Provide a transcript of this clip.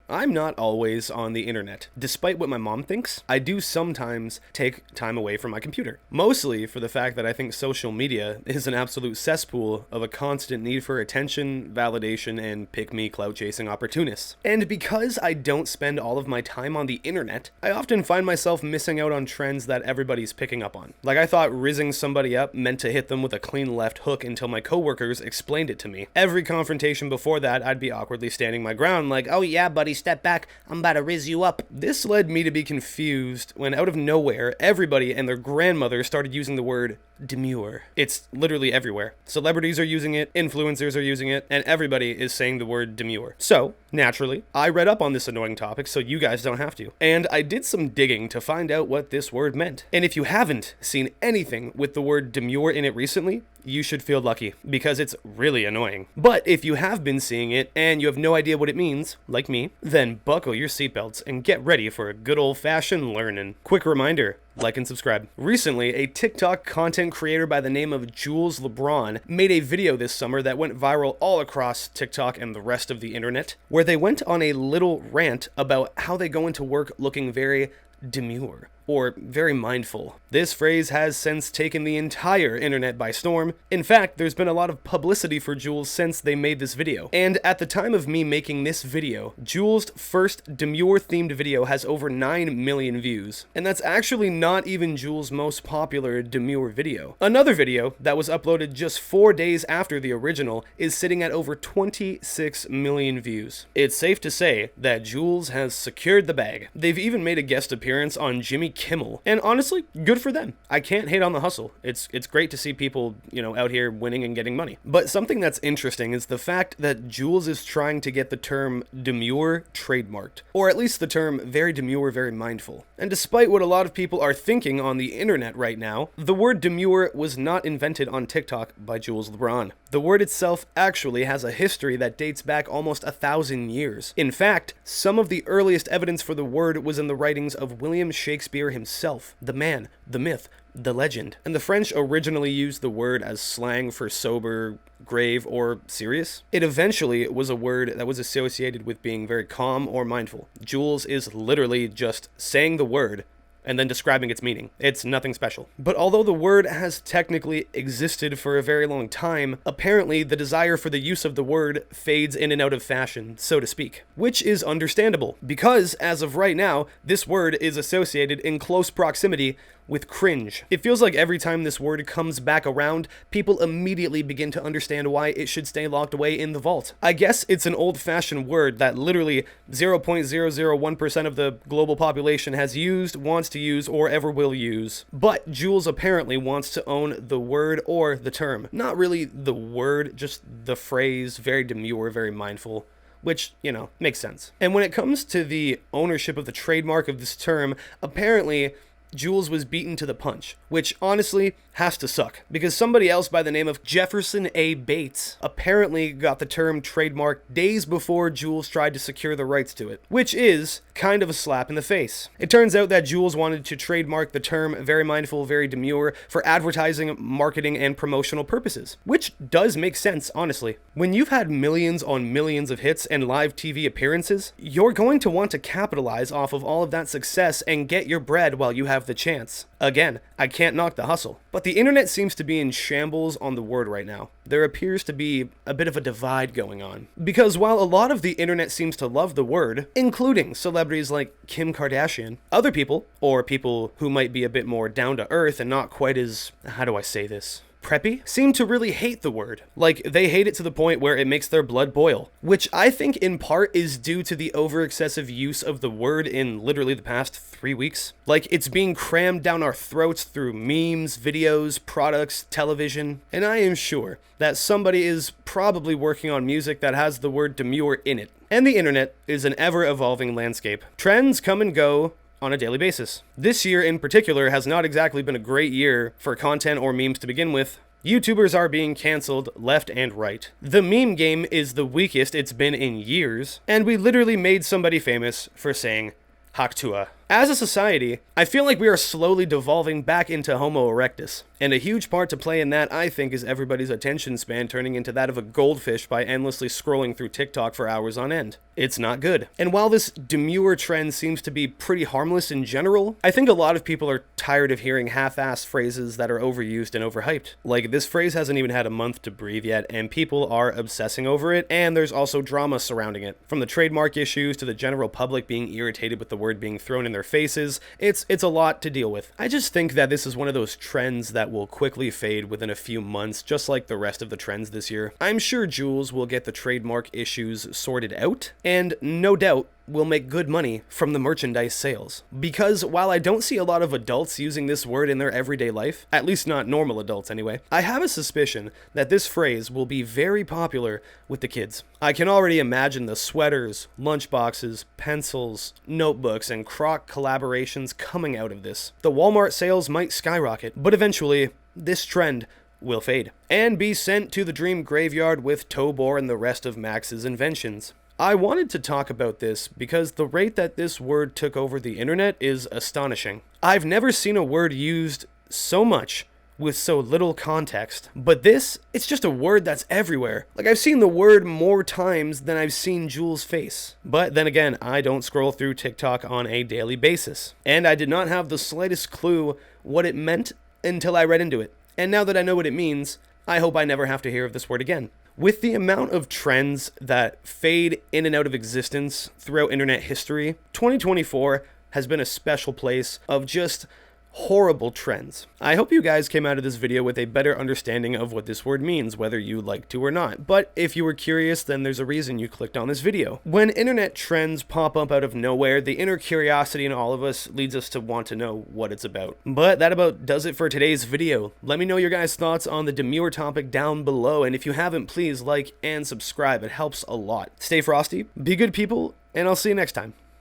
I'm not always on the internet. Despite what my mom thinks, I do sometimes take time away from my computer. Mostly for the fact that I think social media is an absolute cesspool of a constant need for attention, validation, and pick-me clout-chasing opportunists. And because I don't spend all of my time on the internet, I often find myself missing out on trends that everybody's picking up on. Like I thought rizzing somebody up meant to hit them with a clean left hook until my coworkers explained it to me. Every confrontation before that, I'd be awkwardly standing my ground like, "Oh yeah, buddy, step back, I'm about to rizz you up." This led me to be confused when out of nowhere, everybody and their grandmother started using the word demure. It's literally everywhere. Celebrities are using it, influencers are using it, and everybody is saying the word demure. So, naturally, I read up on this annoying topic so you guys don't have to. And I did some digging to find out what this word meant. And if you haven't seen anything with the word demure in it recently, you should feel lucky, because it's really annoying. But if you have been seeing it and you have no idea what it means, like me, then buckle your seatbelts and get ready for a good old-fashioned learning. Quick reminder, like and subscribe. Recently, a TikTok content creator by the name of Jules LeBron made a video this summer that went viral all across TikTok and the rest of the internet, where they went on a little rant about how they go into work looking very demure, or very mindful. This phrase has since taken the entire internet by storm. In fact, there's been a lot of publicity for Jules since they made this video. And at the time of me making this video, Jules' first demure-themed video has over 9 million views. And that's actually not even Jules' most popular demure video. Another video that was uploaded just 4 days after the original is sitting at over 26 million views. It's safe to say that Jules has secured the bag. They've even made a guest appearance on Jimmy Kimmel, and honestly, good for them. I can't hate on the hustle. It's great to see people, out here winning and getting money. But something that's interesting is the fact that Jules is trying to get the term demure trademarked, or at least the term very demure, very mindful. And despite what a lot of people are thinking on the internet right now, the word demure was not invented on TikTok by Jules LeBron. The word itself actually has a history that dates back almost 1,000 years. In fact, some of the earliest evidence for the word was in the writings of William Shakespeare himself, the man, the myth, the legend. And the French originally used the word as slang for sober, grave, or serious. It eventually was a word that was associated with being very calm or mindful. Jules is literally just saying the word and then describing its meaning. It's nothing special. But although the word has technically existed for a very long time, apparently the desire for the use of the word fades in and out of fashion, so to speak. Which is understandable, because as of right now, this word is associated in close proximity with cringe. It feels like every time this word comes back around, people immediately begin to understand why it should stay locked away in the vault. I guess it's an old-fashioned word that literally 0.001% of the global population has used, wants to use, or ever will use. But Jules apparently wants to own the word or the term. Not really the word, just the phrase, very demure, very mindful. Which, makes sense. And when it comes to the ownership of the trademark of this term, apparently Jules was beaten to the punch, which honestly has to suck, because somebody else by the name of Jefferson A. Bates apparently got the term trademarked days before Jules tried to secure the rights to it, which is kind of a slap in the face. It turns out that Jules wanted to trademark the term very mindful, very demure for advertising, marketing, and promotional purposes, which does make sense, honestly. When you've had millions on millions of hits and live TV appearances, you're going to want to capitalize off of all of that success and get your bread while you have the chance. Again, I can't knock the hustle. But the internet seems to be in shambles on the word right now. There appears to be a bit of a divide going on. Because while a lot of the internet seems to love the word, including celebrities like Kim Kardashian, other people, or people who might be a bit more down to earth and not quite as, how do I say this, preppy, seem to really hate the word. Like, they hate it to the point where it makes their blood boil. Which I think in part is due to the over-excessive use of the word in literally the past 3 weeks. Like, it's being crammed down our throats through memes, videos, products, television. And I am sure that somebody is probably working on music that has the word demure in it. And the internet is an ever-evolving landscape. Trends come and go on a daily basis. This year in particular has not exactly been a great year for content or memes to begin with. YouTubers are being cancelled left and right. The meme game is the weakest it's been in years, and we literally made somebody famous for saying Haktua. As a society, I feel like we are slowly devolving back into Homo erectus. And a huge part to play in that, I think, is everybody's attention span turning into that of a goldfish by endlessly scrolling through TikTok for hours on end. It's not good. And while this demure trend seems to be pretty harmless in general, I think a lot of people are tired of hearing half-assed phrases that are overused and overhyped. Like, this phrase hasn't even had a month to breathe yet, and people are obsessing over it, and there's also drama surrounding it. From the trademark issues to the general public being irritated with the word being thrown in their faces, it's a lot to deal with. I just think that this is one of those trends that will quickly fade within a few months, just like the rest of the trends this year. I'm sure Jules will get the trademark issues sorted out, and no doubt will make good money from the merchandise sales. Because while I don't see a lot of adults using this word in their everyday life, at least not normal adults anyway, I have a suspicion that this phrase will be very popular with the kids. I can already imagine the sweaters, lunchboxes, pencils, notebooks, and croc collaborations coming out of this. The Walmart sales might skyrocket, but eventually, this trend will fade and be sent to the dream graveyard with Tobor and the rest of Max's inventions. I wanted to talk about this because the rate that this word took over the internet is astonishing. I've never seen a word used so much with so little context. But this, it's just a word that's everywhere. Like, I've seen the word more times than I've seen Jules' face. But then again, I don't scroll through TikTok on a daily basis. And I did not have the slightest clue what it meant until I read into it. And now that I know what it means, I hope I never have to hear of this word again. With the amount of trends that fade in and out of existence throughout internet history, 2024 has been a special place of just horrible trends. I hope you guys came out of this video with a better understanding of what this word means, whether you like to or not. But if you were curious, then there's a reason you clicked on this video. When internet trends pop up out of nowhere, the inner curiosity in all of us leads us to want to know what it's about. But that about does it for today's video. Let me know your guys' thoughts on the demure topic down below, and if you haven't, please like and subscribe. It helps a lot. Stay frosty, be good people, and I'll see you next time.